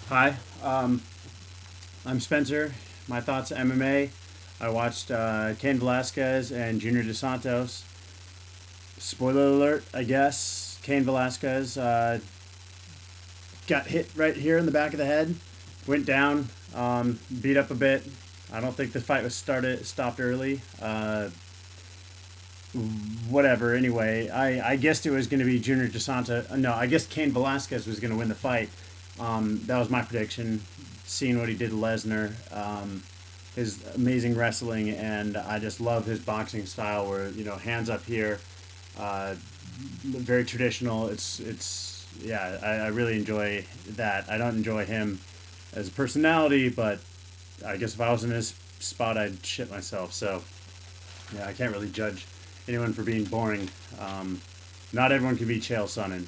Hi, I'm Spencer. My thoughts MMA. I watched Cain Velasquez and Junior Dos Santos. Spoiler alert, I guess. Cain Velasquez got hit right here in the back of the head, went down, beat up a bit. I don't think the fight was stopped early. Whatever. Anyway, I guessed it was going to be Junior Dos Santos. No, I guess Cain Velasquez was going to win the fight. That was my prediction. Seeing what he did to Lesnar, his amazing wrestling, and I just love his boxing style, where hands up here, very traditional. It's yeah, I really enjoy that. I don't enjoy him as a personality, but I guess if I was in his spot, I'd shit myself. So yeah, I can't really judge anyone for being boring. Not everyone can be Chael Sonnen.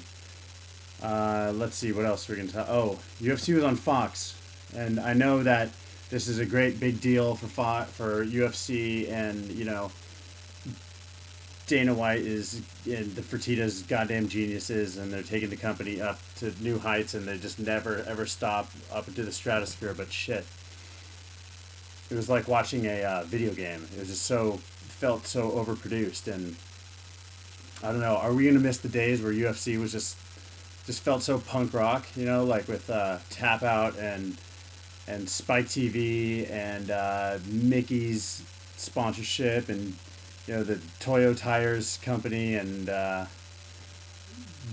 Let's see what else we're gonna talk. Oh, UFC was on Fox, and I know that this is a great big deal for UFC, and Dana White is and the Fertitas goddamn geniuses, and they're taking the company up to new heights, and they just never ever stop up into the stratosphere. But shit, it was like watching a video game. It was just felt so overproduced, and I don't know. Are we gonna miss the days where UFC was just felt so punk rock, like with Tap Out and Spike TV and Mickey's sponsorship, and the Toyo Tires company, and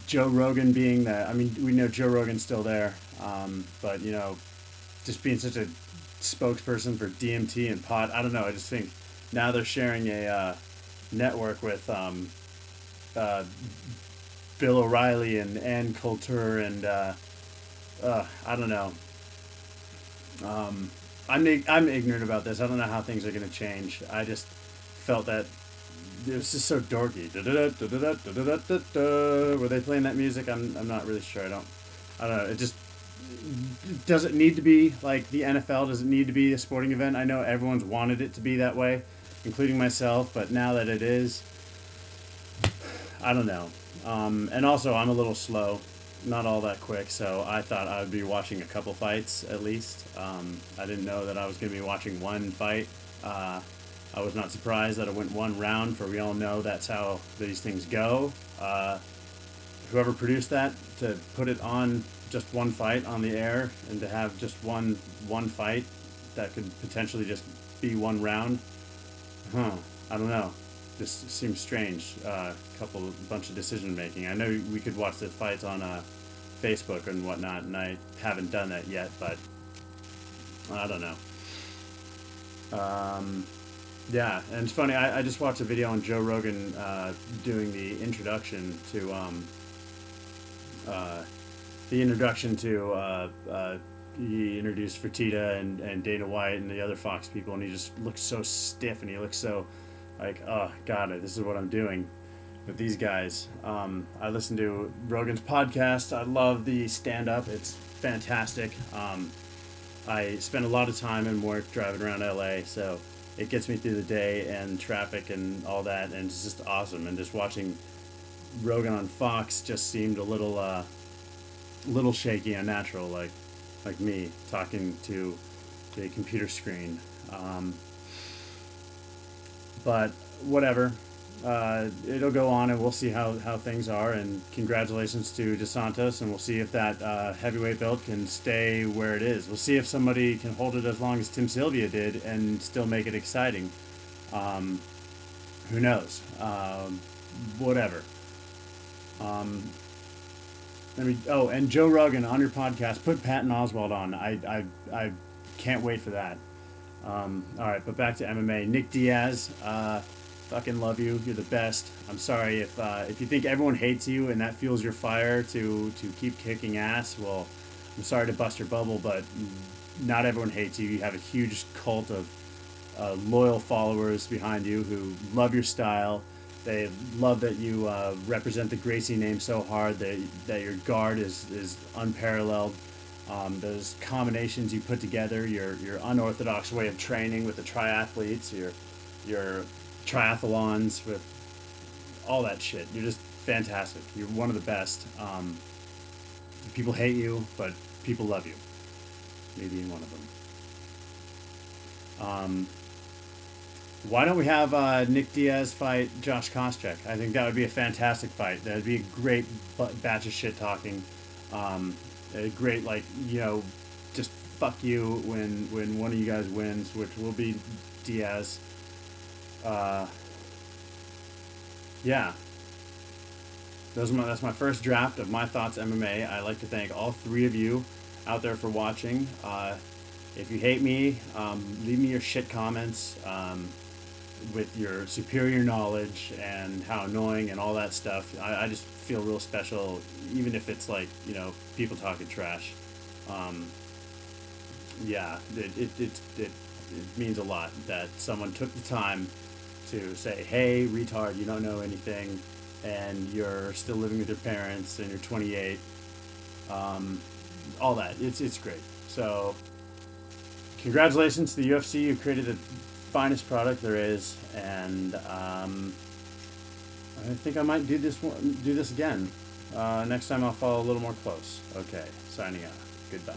Joe Rogan being the. I mean, we know Joe Rogan's still there, but just being such a spokesperson for DMT and pot. I don't know. I just think now they're sharing a network with Bill O'Reilly and Ann Coulter, and I don't know. I'm ignorant about this. I don't know how things are going to change. I just felt that it was just so dorky. Were they playing that music? I'm not really sure. I don't know. It just does it need to be like the NFL? Does it need to be a sporting event? I know everyone's wanted it to be that way, including myself. But now that it is, I don't know. And also, I'm a little slow, not all that quick, so I thought I would be watching a couple fights at least. I didn't know that I was going to be watching one fight. I was not surprised that it went one round, for we all know that's how these things go. Whoever produced that, to put it on just one fight on the air, and to have just one fight that could potentially just be one round, I don't know. Just seems strange. Bunch of decision making. I know we could watch the fights on Facebook and whatnot, and I haven't done that yet, but I don't know. Yeah, and it's funny. I just watched a video on Joe Rogan doing the introduction to he introduced Fertitta and Dana White and the other Fox people, and he just looked so stiff, and he looked so like, oh god, this is what I'm doing with these guys. I listen to Rogan's podcast. I love the stand-up. It's fantastic. I spend a lot of time and work driving around LA, so it gets me through the day and traffic and all that, and it's just awesome. And just watching Rogan on Fox just seemed a little shaky, unnatural, like me talking to the computer screen. But whatever, it'll go on, and we'll see how things are. And congratulations to Dos Santos, and we'll see if that heavyweight belt can stay where it is. We'll see if somebody can hold it as long as Tim Sylvia did and still make it exciting. Who knows? Whatever. And Joe Rogan on your podcast, put Patton Oswalt on. I can't wait for that. All right, but back to MMA. Nick Diaz, fucking love you. You're the best. I'm sorry if you think everyone hates you and that fuels your fire to keep kicking ass. Well, I'm sorry to bust your bubble, but not everyone hates you. You have a huge cult of loyal followers behind you who love your style. They love that you represent the Gracie name so hard, that your guard is unparalleled. Those combinations you put together, your unorthodox way of training with the triathletes, your triathlons, with all that shit. You're just fantastic. You're one of the best. People hate you, but people love you. me being one of them. Why don't we have Nick Diaz fight Josh Koscheck? I think that would be a fantastic fight. That would be a great batch of shit talking. A great, like, you know, just fuck you when one of you guys wins, which will be Diaz. Yeah. That's my first draft of My Thoughts MMA. I'd like to thank all three of you out there for watching. If you hate me, leave me your shit comments with your superior knowledge and how annoying and all that stuff. I just feel real special, even if it's like, you know, people talking trash. Yeah, it means a lot that someone took the time to say, hey, retard, you don't know anything, and you're still living with your parents, and you're 28. All that. It's great. So, congratulations to the UFC. You created the finest product there is, and I think I might do this again. Next time I'll follow a little more close. Okay, signing out. Goodbye.